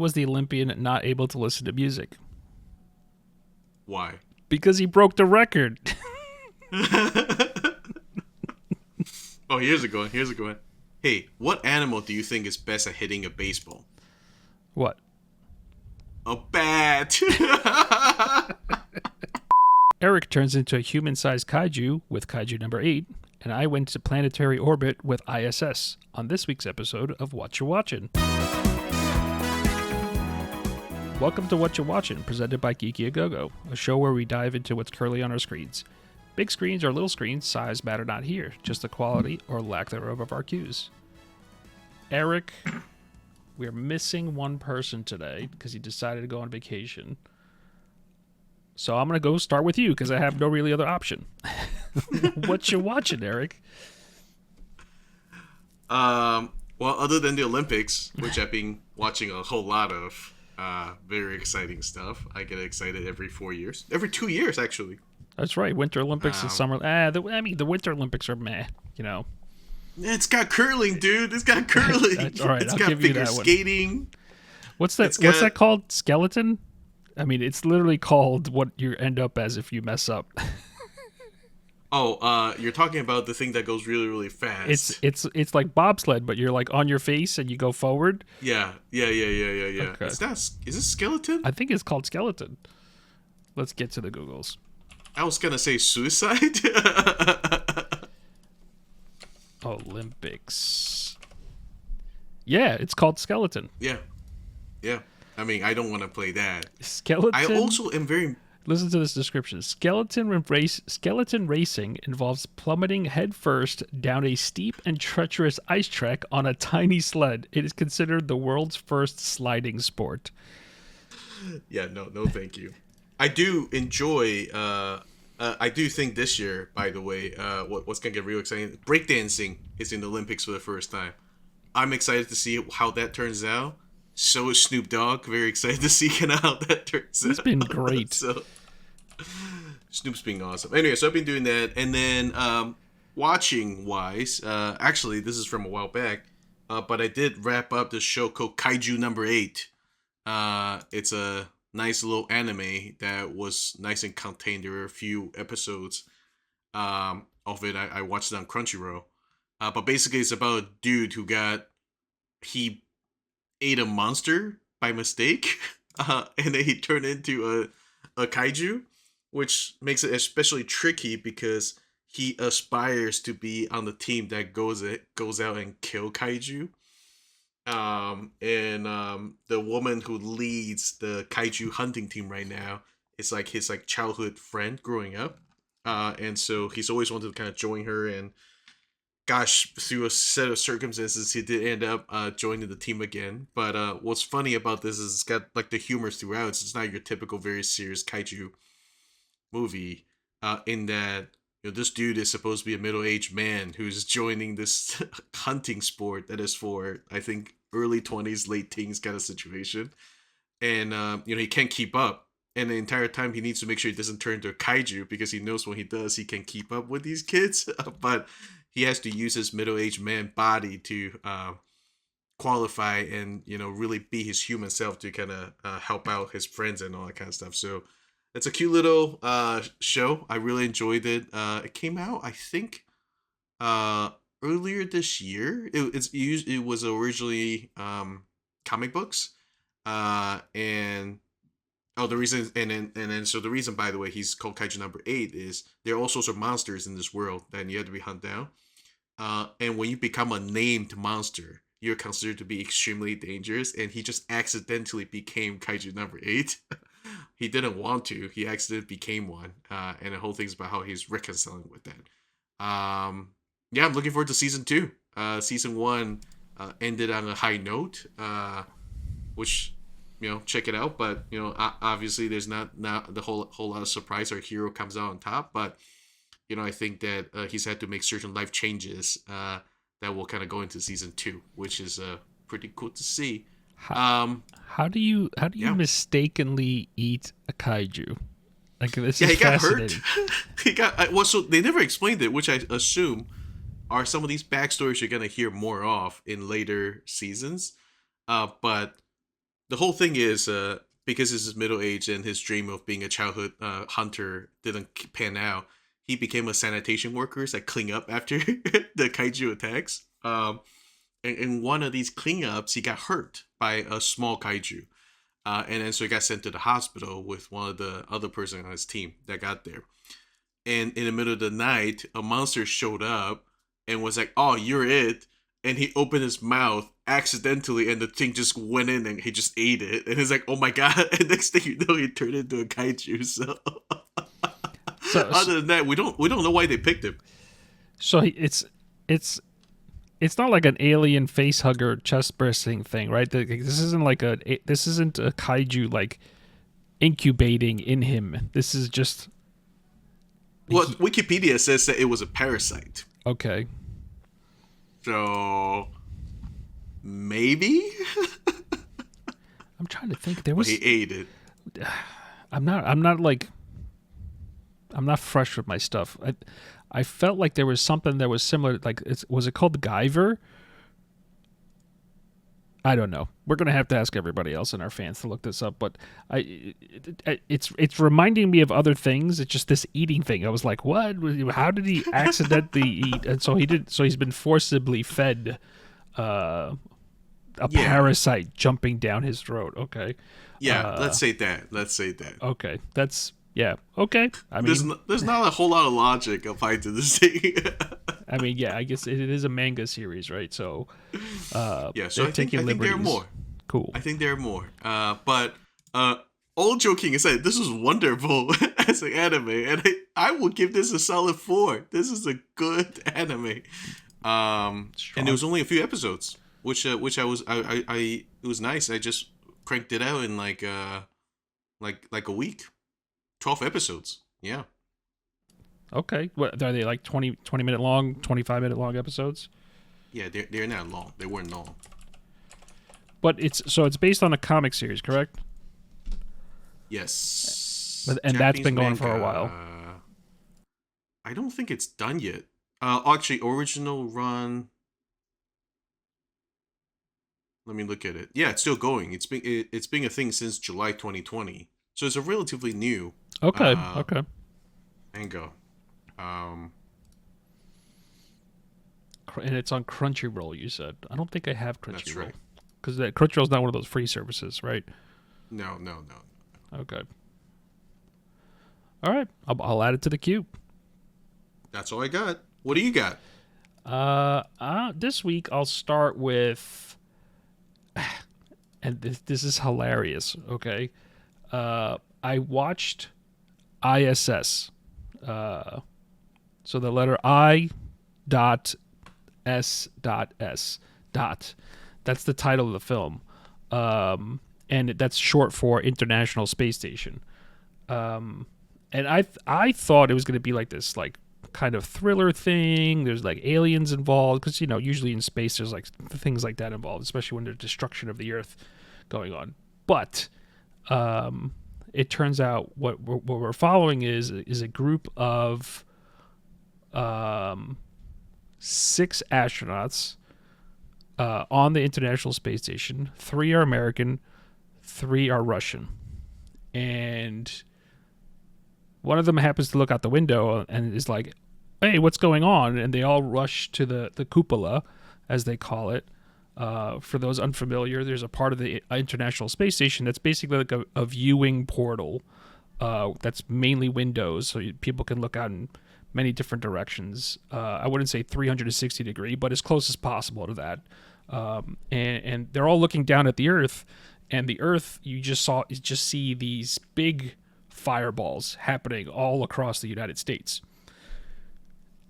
Was the Olympian not able to listen to music? Why? Because he broke the record. Oh, here's a good one. Here's a good one. Hey, what animal do you think is best at hitting a baseball? What? A bat. Eric turns into a human-sized kaiju with Kaiju number 8, and I went to planetary orbit with I.S.S. on this week's episode of What You Watchin'. Welcome to What You Watchin', presented by Geeky a show where we dive into what's currently on our screens. Big screens or little screens, size matter not here, just the quality or lack thereof of our cues. Eric, we're missing one person today because he decided to go on vacation. So I'm going to go start with you because I have no really other option. What you watching, Eric? Well, other than the Olympics, which I've been watching a whole lot of very exciting stuff. I get excited every 4 years. Every 2 years, actually. That's right. Winter Olympics and summer. The Winter Olympics are meh, you know. It's got curling, dude. It's got curling. That's all right. It's I'll got give you figure that one. skating. What's that? What's that called? Skeleton? I mean, it's literally called what you end up as if you mess up. Oh, you're talking about the thing that goes really, really fast. It's like bobsled, but you're like on your face and you go forward. Yeah. Okay. Is this skeleton? I think it's called skeleton. Let's get to the Googles. I was gonna say suicide. Olympics. Yeah, it's called skeleton. Yeah. I mean, I don't want to play that. Skeleton. I also am very. Listen to this description. Skeleton racing involves plummeting headfirst down a steep and treacherous ice track on a tiny sled. It is considered the world's first sliding sport. Yeah, no, thank you. I do enjoy. I do think this year, by the way, what's gonna get real exciting? Breakdancing is in the Olympics for the first time. I'm excited to see how that turns out. So is Snoop Dogg. Very excited to see how that turns out. It's been great. So, Snoop's being awesome. Anyway, so I've been doing that. And then watching wise, actually, this is from a while back, but I did wrap up the show called Kaiju number 8. It's a nice little anime that was nice and contained. There were a few episodes of it. I watched it on Crunchyroll. But basically, it's about a dude who he ate a monster by mistake, and then he turned into a kaiju, which makes it especially tricky because he aspires to be on the team that goes out and kill kaiju. The woman who leads the kaiju hunting team right now is like his childhood friend growing up, and so he's always wanted to kind of join her. And gosh, through a set of circumstances, he did end up joining the team again. But what's funny about this is it's got like the humor throughout. It's not your typical very serious kaiju movie. In that this dude is supposed to be a middle-aged man who's joining this hunting sport that is for, I think, early 20s, late teens kind of situation, and he can't keep up. And the entire time he needs to make sure he doesn't turn into a kaiju because he knows when he does, he can keep up with these kids. But he has to use his middle-aged man body to qualify and, really be his human self to kind of help out his friends and all that kind of stuff. So it's a cute little show. I really enjoyed it. It came out, I think, earlier this year. It was originally comic books. The reason, so the reason, by the way, he's called Kaiju number 8 is there are all sorts of monsters in this world that you have to be hunted down. And when you become a named monster, you're considered to be extremely dangerous. And he just accidentally became Kaiju number 8. He didn't want to. He accidentally became one. And the whole thing's about how he's reconciling with that. I'm looking forward to season 2. Season 1 ended on a high note, which, check it out. But, obviously there's not the whole lot of surprise. Our hero comes out on top. But, I think that he's had to make certain life changes that will kind of go into season 2, which is pretty cool to see. How do you mistakenly eat a kaiju? Like, this is he got hurt. fascinating. He got so they never explained it, which I assume are some of these backstories you're gonna hear more of in later seasons. But the whole thing is because he's middle aged and his dream of being a childhood hunter didn't pan out. He became a sanitation worker that clean up after the kaiju attacks. And in one of these cleanups, he got hurt by a small kaiju. And then so he got sent to the hospital with one of the other person on his team that got there. And in the middle of the night, a monster showed up and was like, "Oh, you're it." And he opened his mouth accidentally, and the thing just went in, and he just ate it. And he's like, "Oh my god!" And next thing you know, he turned into a kaiju. So, other than that, we don't know why they picked him. So it's not like an alien face hugger chest bursting thing, right? This isn't a kaiju like incubating in him. This is just. Well, Wikipedia says that it was a parasite. Okay. So maybe. I'm trying to think. There was. Well, he ate it. I'm not fresh with my stuff. I felt like there was something that was similar. Like, was it called the Guyver? I don't know. We're gonna have to ask everybody else and our fans to look this up. But it's reminding me of other things. It's just this eating thing. I was like, what? How did he accidentally eat? And so he did. So he's been forcibly fed a parasite jumping down his throat. Okay. Yeah. Let's say that. Okay. That's. Yeah. Okay. I mean, there's not a whole lot of logic applied to this thing. I mean, yeah. I guess it is a manga series, right? So, yeah. So I think there are more. Cool. I think there are more. But all joking aside, this is wonderful as an anime, and I will give this a solid 4. This is a good anime. And it was only a few episodes, which it was nice. I just cranked it out in like a week. 12 episodes. Yeah. Okay. What are they, like 20 minute long, 25-minute long episodes? Yeah, they're not long. They weren't long. But it's based on a comic series, correct? Yes. And that's been going for a while. I don't think it's done yet. Actually, original run. Let me look at it. Yeah, it's still going. It's been a thing since July 2020. So it's a relatively new. Okay. Okay. Mango. And it's on Crunchyroll, you said. I don't think I have Crunchyroll. That's right. Because Crunchyroll's not one of those free services, right? No. Okay. All right. I'll add it to the queue. That's all I got. What do you got? This week I'll start with, and this is hilarious. Okay. I watched I.S.S. So the letter I.S.S. That's the title of the film. And that's short for International Space Station. And I thought it was going to be like this, like, kind of thriller thing. There's like aliens involved because usually in space there's like things like that involved, especially when there's destruction of the Earth going on. But it turns out what we're following is a group of 6 astronauts on the International Space Station. 3 are American, 3 are Russian, and one of them happens to look out the window and is like, "Hey, what's going on?" And they all rush to the cupola, as they call it. For those unfamiliar, there's a part of the International Space Station that's basically like a viewing portal that's mainly windows, so people can look out in many different directions. I wouldn't say 360 degree, but as close as possible to that. And they're all looking down at the Earth, and the Earth, you just see these big fireballs happening all across the United States.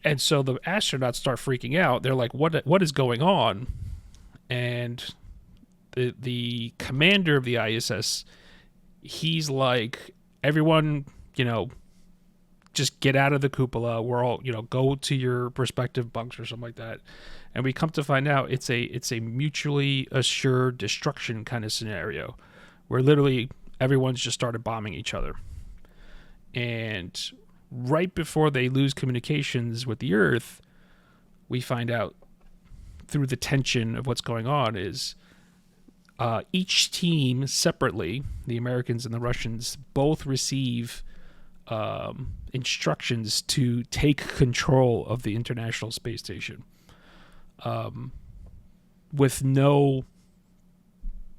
And so the astronauts start freaking out. They're like, what is going on? And the commander of the I.S.S., he's like, everyone, just get out of the cupola. We're all, go to your respective bunks or something like that. And we come to find out it's a mutually assured destruction kind of scenario where literally everyone's just started bombing each other. And right before they lose communications with the Earth, we find out through the tension of what's going on is Each team separately, the Americans and the Russians, both receive instructions to take control of the International Space Station, with no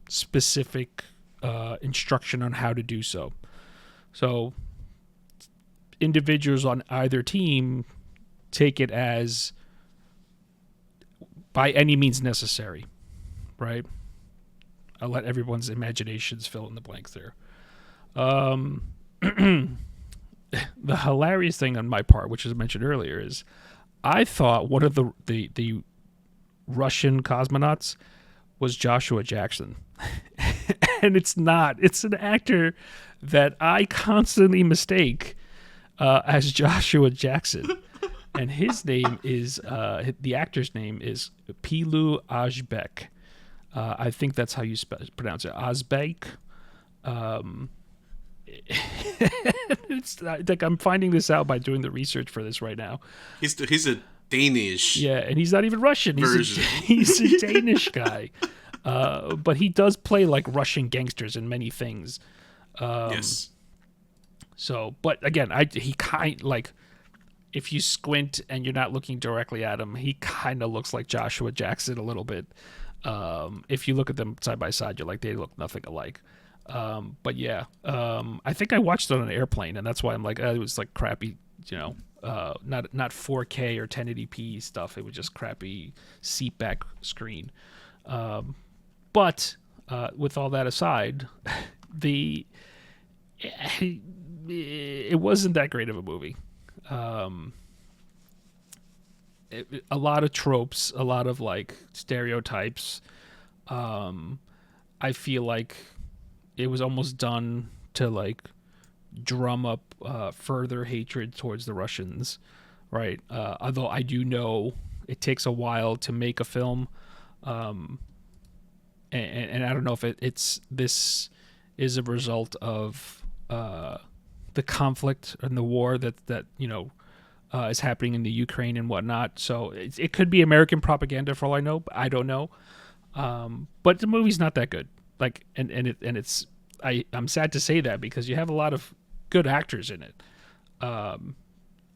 specific instruction on how to do so. So individuals on either team take it as by any means necessary, right? I'll let everyone's imaginations fill in the blanks there. The hilarious thing on my part, which was mentioned earlier, is I thought one of the Russian cosmonauts was Joshua Jackson. And it's not. It's an actor that I constantly mistake as Joshua Jackson. And his name is, the actor's name is Pilu Ajbek. I think that's how you pronounce it. Azbek. It's like I'm finding this out by doing the research for this right now. He's a Danish. Yeah, and he's not even Russian. He's a Danish guy. But he does play like Russian gangsters in many things. Yes. So, but again, he kind like, if you squint and you're not looking directly at him, he kind of looks like Joshua Jackson a little bit. If you look at them side by side, you're like, they look nothing alike. But yeah, I think I watched it on an airplane, and that's why I'm like, it was like crappy, not 4K or 1080p stuff. It was just crappy seat back screen. But with all that aside, it wasn't that great of a movie. A lot of tropes, a lot of like stereotypes. I feel like it was almost done to like drum up further hatred towards the Russians, right? Although I do know it takes a while to make a film, and I don't know if this is a result of the conflict and the war that is happening in the Ukraine and whatnot. So it could be American propaganda for all I know. But I don't know. But the movie's not that good. Like, I'm sad to say that because you have a lot of good actors in it.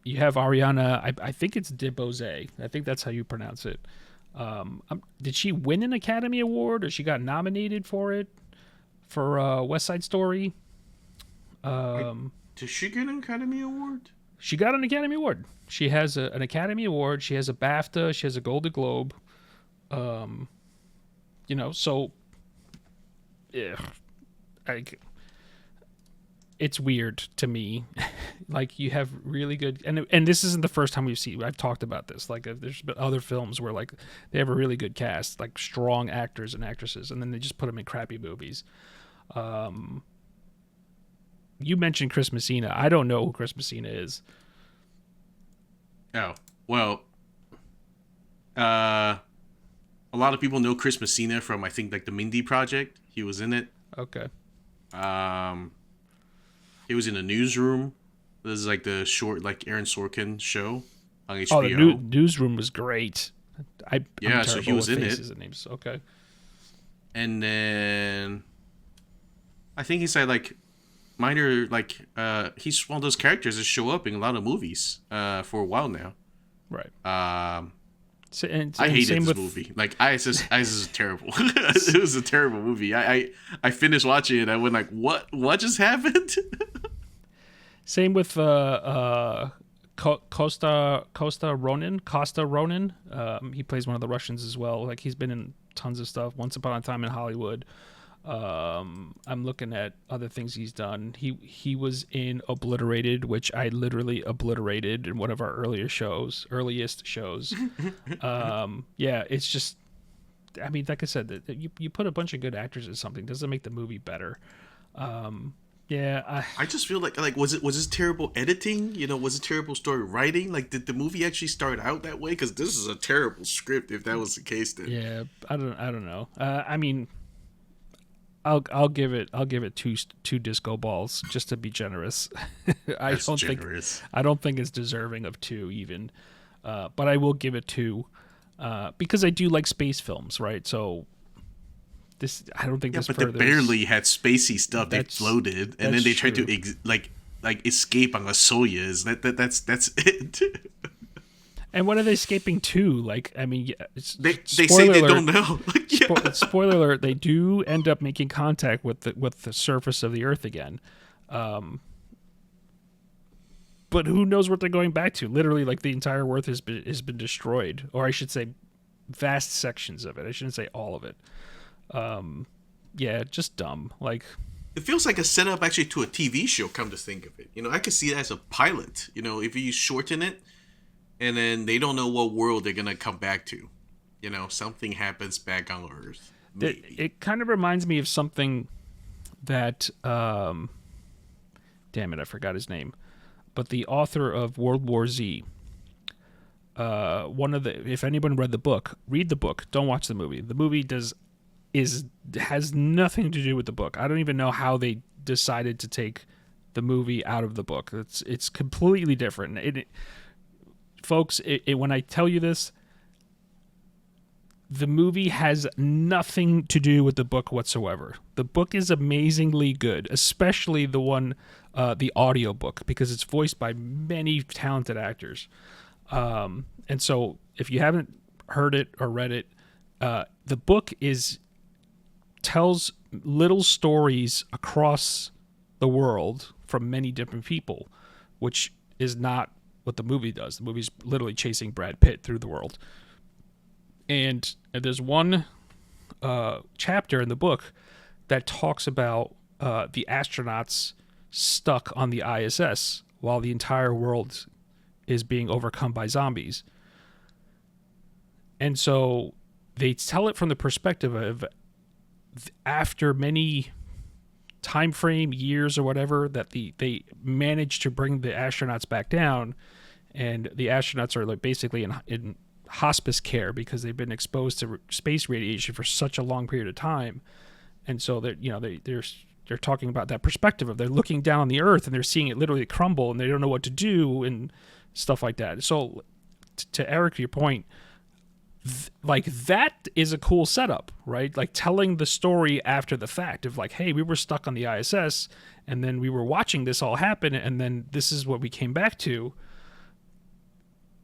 You have Ariana, I think it's DeBose. I think that's how you pronounce it. Did she win an Academy Award, or she got nominated for it for West Side Story? Did she get an Academy Award? She got an Academy Award. She has an Academy Award. She has a BAFTA. She has a Golden Globe. So yeah, it's weird to me. Like, you have really good, and this isn't the first time I've talked about this. Like, there's been other films where like they have a really good cast, like strong actors and actresses, and then they just put them in crappy movies. You mentioned Chris Messina. I don't know who Chris Messina is. Oh, well, a lot of people know Chris Messina from, I think, like the Mindy Project. He was in it. Okay. He was in a Newsroom. This is like the short, like Aaron Sorkin show on HBO. Oh, the Newsroom was great. So he was in it. And names. Okay. And then I think he's like minor, like he's one of those characters that show up in a lot of movies for a while now. Right. I hated this movie. Like, I.S.S. is terrible. It was a terrible movie. I finished watching it. I went like, what just happened? Same with Costa Ronin. He plays one of the Russians as well. Like, he's been in tons of stuff. Once Upon a Time in Hollywood. I'm looking at other things he's done. He was in Obliterated, which I literally obliterated in one of our earliest shows. Yeah, it's just, I mean, like I said, you put a bunch of good actors in something, doesn't make the movie better. I just feel like was this terrible editing? Was it terrible story writing? Like, did the movie actually start out that way? Because this is a terrible script. If that was the case, then yeah, I don't know. I mean, I'll give it two disco balls just to be generous. I don't think it's deserving of two even, but I will give it two because I do like space films, right? So this. I don't think Yeah, this but they furthers. barely had spacey stuff. They That's floated, and then that's they tried true. to like escape on a Soyuz. That's it. And what are they escaping to? Like, I mean, They say spoiler they alert. don't know. Like, yeah. Spoiler alert: they do end up making contact with the surface of the Earth again. Um, but who knows what they're going back to? Literally, like the entire Earth has been destroyed, or I should say, vast sections of it. I shouldn't say all of it. Yeah, just dumb. Like, It feels like a setup actually to a TV show. Come to think of it, I could see it as a pilot. If you shorten it, and then they don't know what world they're gonna come back to. Something happens back on Earth. Maybe. it kind of reminds me of something that, damn it, I forgot his name, but the author of World War Z. One of the, if anyone read the book, read the book. Don't watch the movie. The movie has nothing to do with the book. I don't even know how they decided to take the movie out of the book. It's completely different. Folks, when I tell you this, the movie has nothing to do with the book whatsoever. The book is amazingly good, especially the one, the audio book, because it's voiced by many talented actors. And so if you haven't heard it or read it, the book tells little stories across the world from many different people, which is not what the movie does. The movie's literally chasing Brad Pitt through the world. And there's one chapter in the book that talks about the astronauts stuck on the ISS while the entire world is being overcome by zombies. And so they tell it from the perspective of, after many time frame years or whatever, that they managed to bring the astronauts back down, and the astronauts are like basically in hospice care because they've been exposed to space radiation for such a long period of time. And so they're talking about that perspective of, they're looking down on the Earth and they're seeing it literally crumble, and they don't know what to do and stuff like that. So to Eric, your point, like, that is a cool setup, right? Like, telling the story after the fact of like, hey, we were stuck on the ISS and then we were watching this all happen, and then this is what we came back to.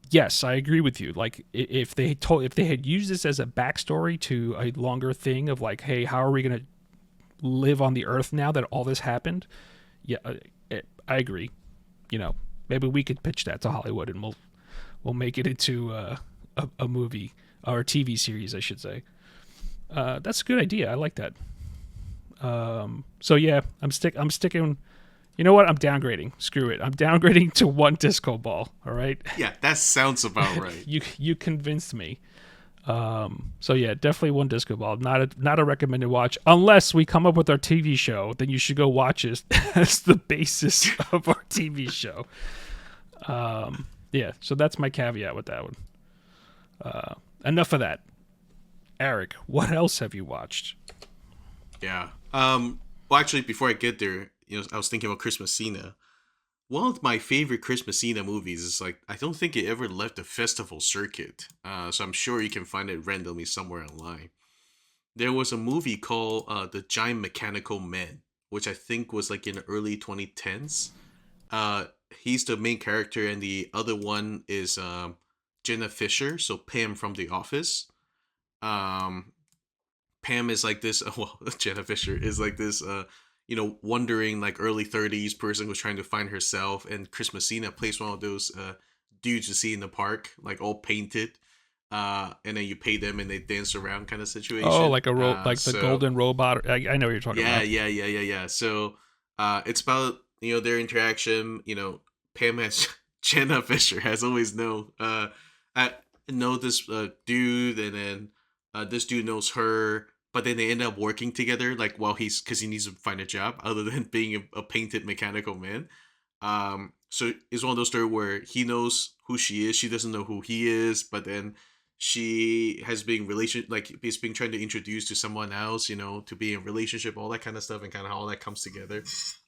Yes, I agree with you. Like, if they had used this as a backstory to a longer thing of like, hey, how are we going to live on the Earth now that all this happened? Yeah, I agree. Maybe we could pitch that to Hollywood, and we'll make it into a movie, or a TV series, I should say. That's a good idea. I like that. So yeah, I'm sticking. You know what? I'm downgrading. Screw it. I'm downgrading to one disco ball. All right. Yeah, that sounds about right. You convinced me. So yeah, definitely one disco ball. Not a recommended watch unless we come up with our TV show. Then you should go watch it as the basis of our TV show. Yeah. So that's my caveat with that one. Enough of that. Eric, what else have you watched? Yeah. Well, actually, before I get there, I was thinking about Christmasina. One of my favorite Christmasina movies is, like, I don't think it ever left the festival circuit. So I'm sure you can find it randomly somewhere online. There was a movie called The Giant Mechanical Man, which I think was like in the early 2010s. He's the main character, and the other one is Jenna Fisher, so Pam from The Office. Um, Pam is like this. Well, Jenna Fisher is like this. Wondering, like, early 30s person who's trying to find herself, and Chris Messina plays one of those dudes you see in the park, like all painted. And then you pay them and they dance around kind of situation. Oh, like the golden robot. I know what you're talking about. Yeah. So it's about their interaction. Pam has Jenna Fisher has always I know this dude, and then this dude knows her, but then they end up working together, like, while because he needs to find a job other than being a painted mechanical man. So it's one of those stories where he knows who she is, she doesn't know who he is, but then she has been is being trying to introduce to someone else, to be in a relationship, all that kind of stuff, and kind of how all that comes together.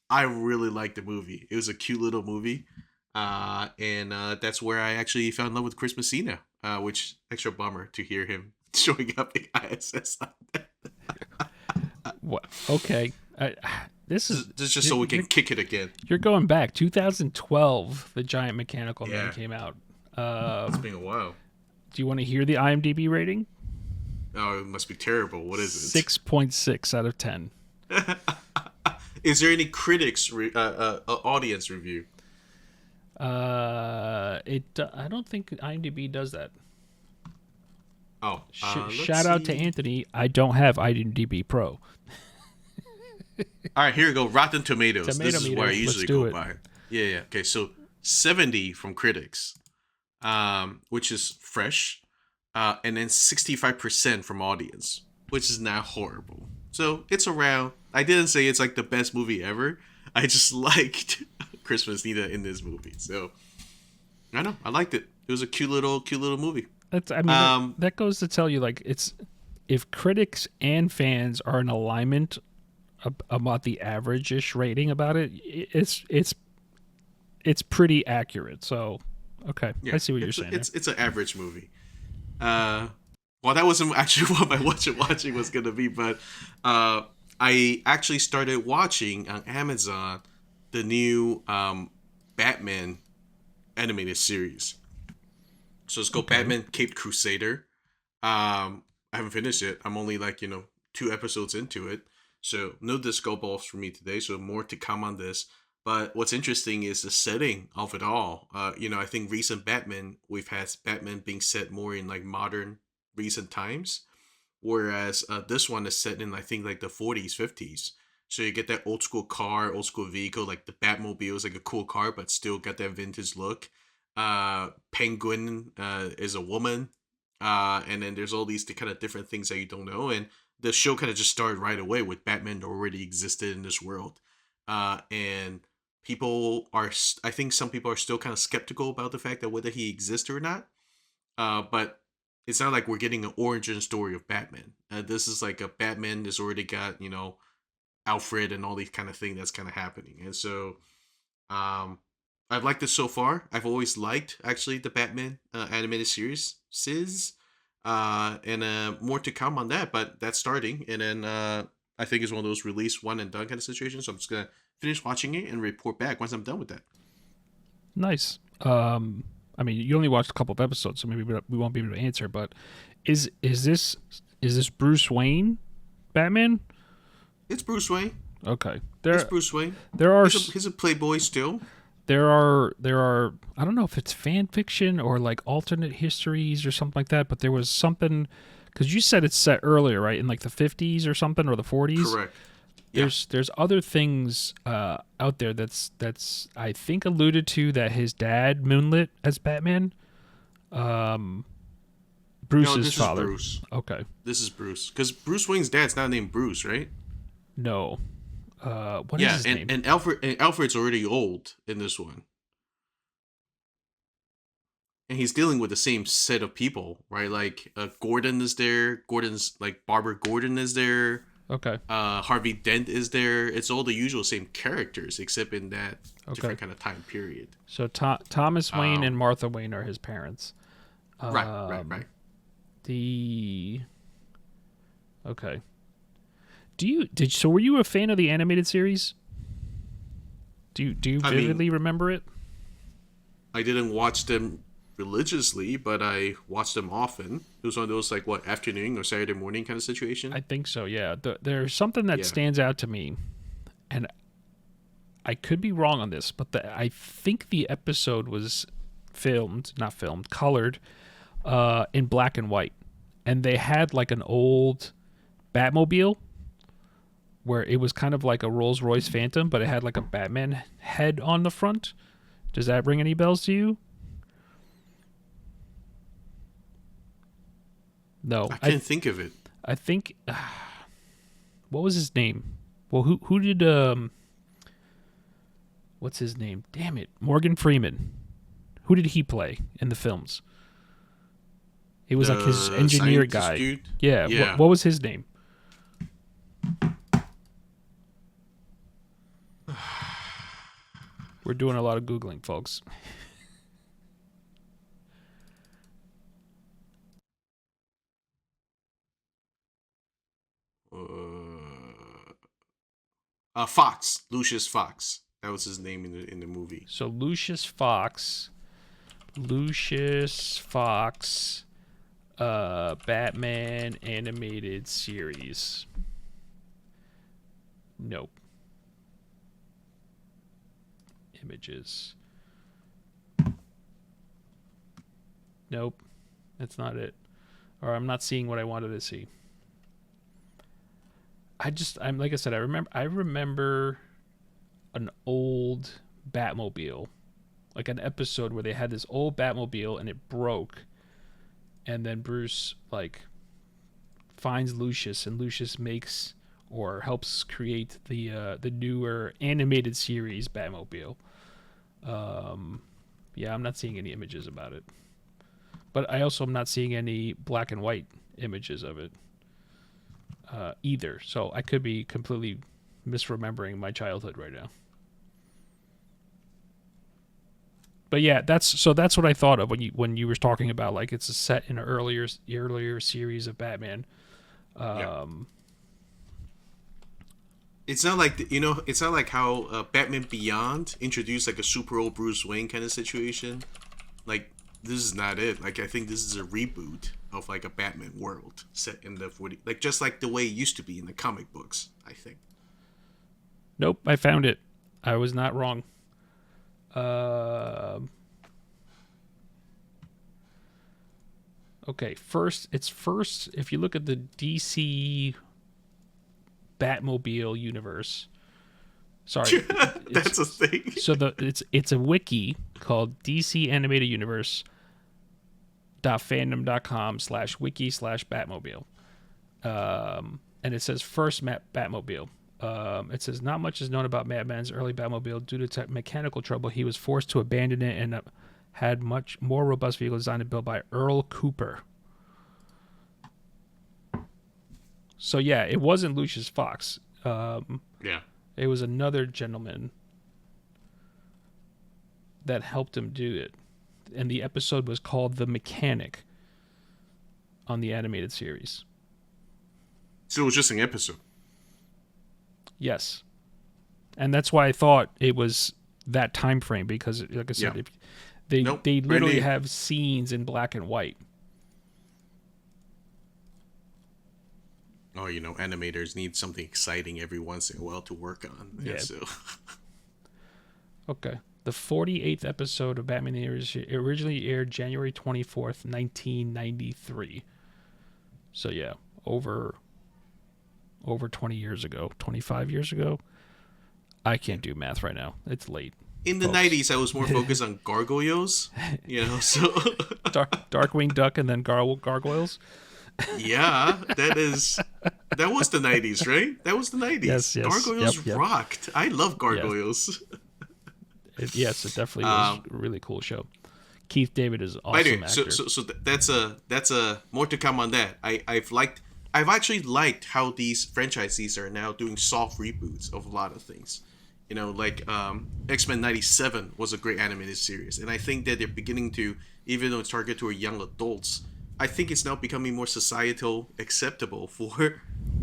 I really liked the movie. It was a cute little movie. And that's where I actually fell in love with Chris Messina, which extra bummer to hear him showing up in I.S.S. like that. What? Okay. This is This is just so we can kick it again. you're going back 2012. The Giant Mechanical Man Yeah, came out. it's been a while. Do you want to hear the IMDb rating? Oh, it must be terrible. What is it? 6.6 out of 10. Is there any critics audience review? I don't think IMDb does that. Oh, Shout out to Anthony. I don't have IMDb Pro. All right, here we go. Rotten Tomatoes. Tomato This is meter. where I usually Let's do go it. by. Yeah. Okay, so 70 from critics, which is fresh, and then 65% from audience, which is not horrible. So it's around. I didn't say it's like the best movie ever. I just liked Christmas Nita in this movie. So I know I liked it. It was a cute little movie. That goes to tell you, like, it's if critics and fans are in alignment about the average-ish rating about it, it's pretty accurate. So, okay, Yeah, I see what you're saying. It's an average movie. Well, that wasn't actually what my watching was gonna be, but I actually started watching on Amazon the new Batman animated series. So it's called Batman Caped Crusader. I haven't finished it. I'm only 2 episodes into it. So no disco balls for me today. So more to come on this. But what's interesting is the setting of it all. I think recent Batman, we've had Batman being set more in like modern recent times. Whereas this one is set in, I think, like the 40s, 50s. So you get that old school car, old school vehicle, like the Batmobile is like a cool car, but still got that vintage look. Penguin is a woman, and then there's all these kind of different things that you don't know, and the show kind of just started right away with Batman that already existed in this world, and I think some people are still kind of skeptical about the fact that whether he exists or not, but it's not like we're getting an origin story of Batman. This is like a Batman that's already got Alfred and all these kind of thing that's kind of happening, and so um I've liked this so far. I've always liked actually the Batman animated series, and more to come on that. But that's starting, and then I think it's one of those release one and done kind of situations. So I'm just gonna finish watching it and report back once I'm done with that. Nice. You only watched a couple of episodes, so maybe we won't be able to answer. But is this Bruce Wayne Batman? It's Bruce Wayne. Okay. It's Bruce Wayne. There are he's a playboy still. There are I don't know if it's fan fiction or like alternate histories or something like that, but there was something because you said it's set earlier, right, in like the 50s or something, or the 40s. Correct. There's other things out there that's I think alluded to that his dad moonlit as Batman. Bruce's father. Is Bruce. Okay. This is Bruce because Bruce Wayne's dad's not named Bruce, right? No. What is his name? And Alfred's already old in this one. And he's dealing with the same set of people, right? Like Gordon is there. Gordon's like Barbara Gordon is there. Okay. Harvey Dent is there. It's all the usual same characters, except in that different kind of time period. So Thomas Wayne and Martha Wayne are his parents. Right. Okay. So were you a fan of the animated series? Do you vividly remember it? I didn't watch them religiously, but I watched them often. It was one of those afternoon or Saturday morning kind of situation. I think so. Yeah. There's something that stands out to me, and I could be wrong on this, but I think the episode was colored, in black and white, and they had like an old Batmobile where it was kind of like a Rolls-Royce Phantom, but it had like a Batman head on the front. Does that ring any bells to you? No. I can't think of it. I think... what was his name? Well, who did... what's his name? Damn it. Morgan Freeman. Who did he play in the films? It was like his engineer guy. Dude? Yeah. What was his name? We're doing a lot of Googling, folks. Fox, Lucius Fox. That was his name in the movie. So Lucius Fox, Batman animated series. Nope. Images. Nope. That's not it. Or I'm not seeing what I wanted to see. I'm like I said, I remember an old Batmobile. Like an episode where they had this old Batmobile and it broke. And then Bruce like finds Lucius, and Lucius makes or helps create the newer animated series Batmobile. Yeah, I'm not seeing any images about it. But I also am not seeing any black and white images of it either. So I could be completely misremembering my childhood right now. But yeah, that's what I thought of when you were talking about like it's a set in an earlier series of Batman. Yeah. It's not like it's not like how Batman Beyond introduced like a super old Bruce Wayne kind of situation. Like this is not it. Like I think this is a reboot of like a Batman world set in the 40, like just like the way it used to be in the comic books. I think. Nope, I found it. I was not wrong. Okay, first, if you look at the DC Batmobile universe. Sorry. That's a thing. So it's a wiki called DC Animated Universe .fandom.com/wiki/Batmobile. And it says first Batmobile. It says not much is known about Madman's early Batmobile. Due to mechanical trouble, he was forced to abandon it and had much more robust vehicle designed and built by Earl Cooper. So yeah, it wasn't Lucius Fox. Yeah. It was another gentleman that helped him do it. And the episode was called The Mechanic on the animated series. So it was just an episode. Yes. And that's why I thought it was that time frame, because like I said, they literally have scenes in black and white. Oh, animators need something exciting every once in a while to work on. Yeah. So. Okay. The 48th episode of Batman the originally aired January 24th, 1993. So yeah, over 20 years ago, 25 years ago. I can't do math right now. It's late. In the 90s, I was more focused on gargoyles, so... Darkwing Duck and then gargoyles? Yeah, that was the 90s, right? That was the 90s. Yes. Gargoyles rocked. I love gargoyles. Yes, it definitely was a really cool show. Keith David is awesome anyway, actor. So that's a more to come on that. I've actually liked how these franchises are now doing soft reboots of a lot of things. Like X-Men 97 was a great animated series, and I think that they're beginning to, even though it's targeted to young adults, I think it's now becoming more societal acceptable for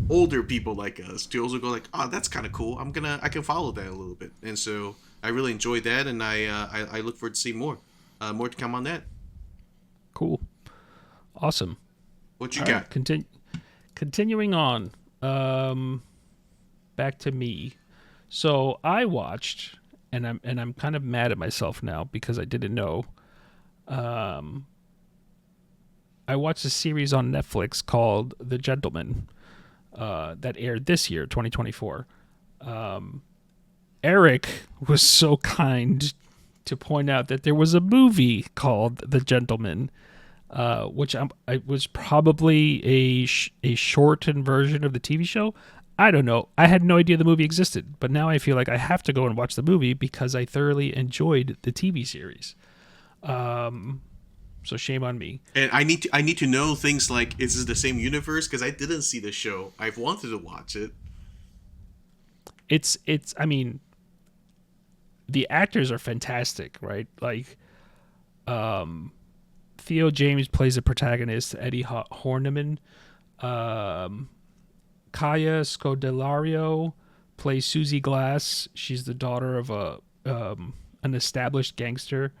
older people like us to also go like, oh, that's kind of cool. I can follow that a little bit, and so I really enjoyed that, and I look forward to seeing more. More to come on that. Cool, awesome. What you got? Right, continuing on. Back to me. So I watched, and I'm kind of mad at myself now because I didn't know. I watched a series on Netflix called The Gentleman that aired this year, 2024. Eric was so kind to point out that there was a movie called The Gentleman, which I was probably a shortened version of the TV show. I don't know. I had no idea the movie existed, but now I feel like I have to go and watch the movie because I thoroughly enjoyed the TV series. So shame on me. And I need to know things like, is this the same universe? Because I didn't see the show. I've wanted to watch it. It's. I mean, the actors are fantastic, right? Like, Theo James plays the protagonist, Eddie Horniman. Kaya Scodelario plays Susie Glass. She's the daughter of an established gangster,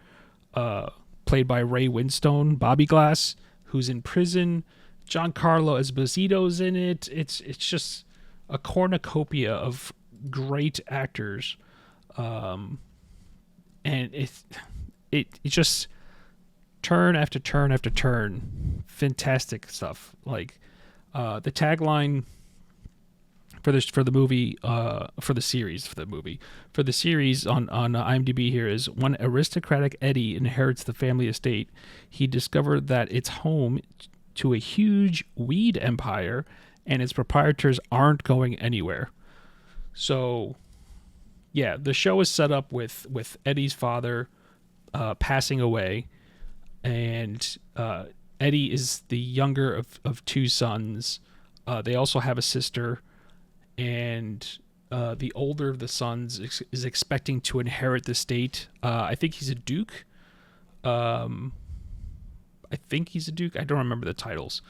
played by Ray Winstone. Bobby Glass, who's in prison. Giancarlo Esposito's in it. It's just a cornucopia of great actors, and it just turn after turn after turn, fantastic stuff. Like the tagline for the movie, for the series on IMDb here is: when aristocratic Eddie inherits the family estate, he discovered that it's home to a huge weed empire, and its proprietors aren't going anywhere. So, yeah, the show is set up with Eddie's father passing away, and Eddie is the younger of two sons. They also have a sister, and the older of the sons is expecting to inherit the estate. I think he's a duke. I don't remember the titles.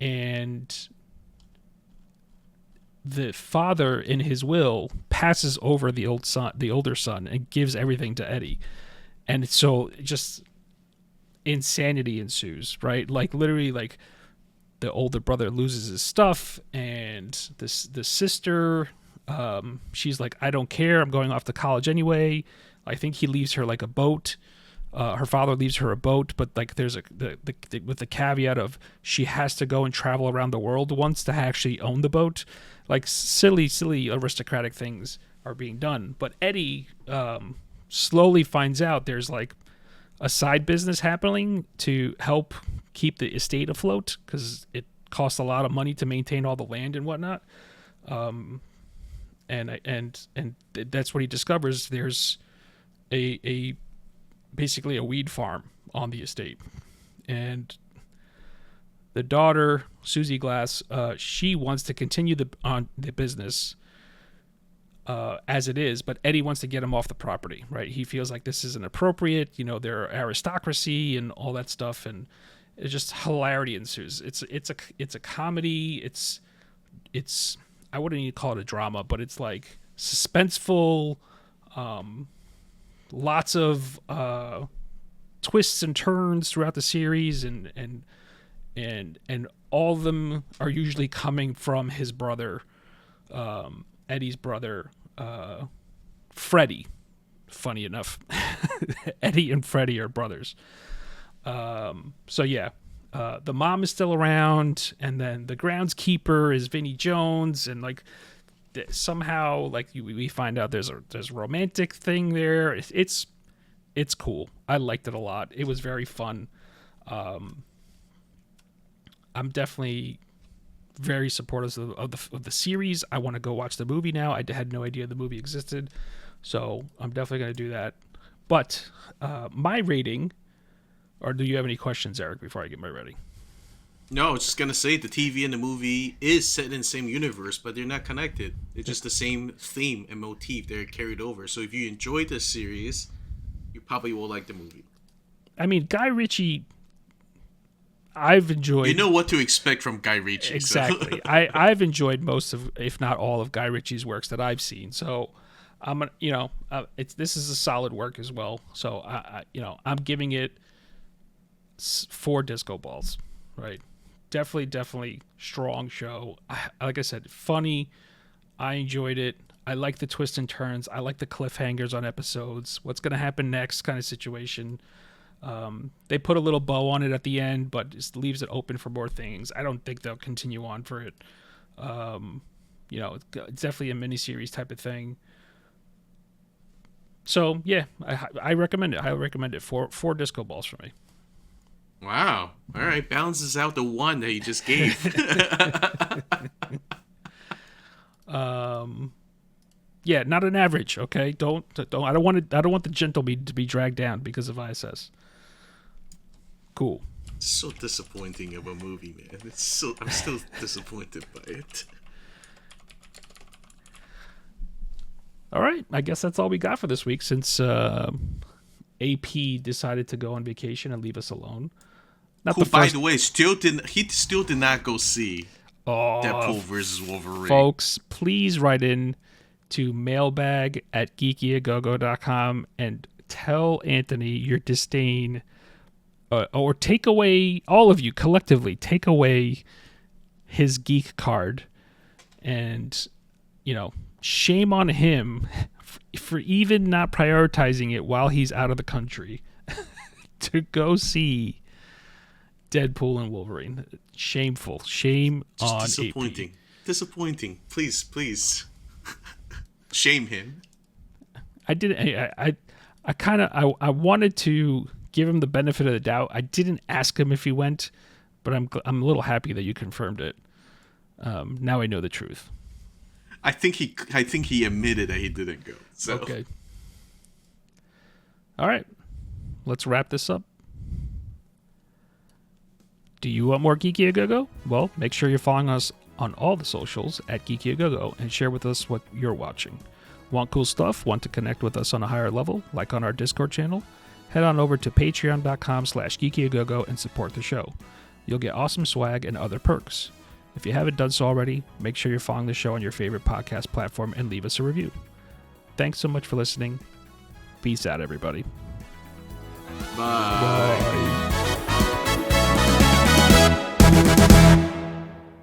And the father, in his will, passes over the older son, and gives everything to Eddie. And so just insanity ensues, right? Like literally, like the older brother loses his stuff, and the sister, she's like, I don't care, I'm going off to college anyway. I think he leaves her like a boat. Her father leaves her a boat, but like there's with the caveat of she has to go and travel around the world once to actually own the boat. Like silly aristocratic things are being done. But Eddie slowly finds out there's like a side business happening to help keep the estate afloat, because it costs a lot of money to maintain all the land and whatnot. And that's what he discovers. There's a basically a weed farm on the estate, and the daughter, Susie Glass, she wants to continue the business as it is, but Eddie wants to get him off the property, right? He feels like this isn't appropriate, their aristocracy and all that stuff, and it's just hilarity ensues. It's a comedy. It's I wouldn't even call it a drama, but it's like suspenseful. Lots of twists and turns throughout the series, and all of them are usually coming from his brother, Eddie's brother, Freddie. Funny enough, Eddie and Freddie are brothers. So yeah, the mom is still around, and then the groundskeeper is Vinnie Jones, and like somehow like we find out there's a romantic thing there. It's cool. I liked it a lot. It was very fun. I'm definitely very supportive of the series. I want to go watch the movie now. I had no idea the movie existed, so I'm definitely going to do that. But my rating, or do you have any questions, Eric, before I get my rating? No, I was just going to say the TV and the movie is set in the same universe, but they're not connected. It's just the same theme and motif. They're carried over. So if you enjoyed this series, you probably will like the movie. I mean, Guy Ritchie, I've enjoyed... You know what to expect from Guy Ritchie. Exactly. So. I've enjoyed most of, if not all of, Guy Ritchie's works that I've seen. So, this is a solid work as well. So, I'm giving it 4 disco balls, right? Definitely strong show. Like I said, funny. I enjoyed it. I like the twists and turns. I like the cliffhangers on episodes. What's going to happen next kind of situation. They put a little bow on it at the end, but just leaves it open for more things. I don't think they'll continue on for it. It's definitely a miniseries type of thing. So, yeah, I recommend it. I recommend it. 4 disco balls for me. Wow. All right. Balances out the 1 that you just gave. Yeah, not an average. Okay. Don't. I don't want the gentle to be dragged down because of I.S.S. Cool. It's so disappointing of a movie, man. I'm still disappointed by it. All right. I guess that's all we got for this week, since AP decided to go on vacation and leave us alone. By the way, he still did not go see Deadpool versus Wolverine. Folks, please write in to mailbag@geekyagogo.com and tell Anthony your disdain, or take away, all of you collectively, take away his geek card, and, shame on him for even not prioritizing it while he's out of the country to go see Deadpool and Wolverine. Shameful. Shame Just on disappointing. AP. Disappointing. Please. Shame him. I didn't. I wanted to give him the benefit of the doubt. I didn't ask him if he went, but I'm a little happy that you confirmed it. Now I know the truth. I think he admitted that he didn't go. So. Okay. All right. Let's wrap this up. Do you want more Geeky A Go-Go? Well, make sure you're following us on all the socials at Geeky A Go-Go and share with us what you're watching. Want cool stuff? Want to connect with us on a higher level, like on our Discord channel? Head on over to patreon.com/geekyagogo and support the show. You'll get awesome swag and other perks. If you haven't done so already, make sure you're following the show on your favorite podcast platform and leave us a review. Thanks so much for listening. Peace out, everybody. Bye.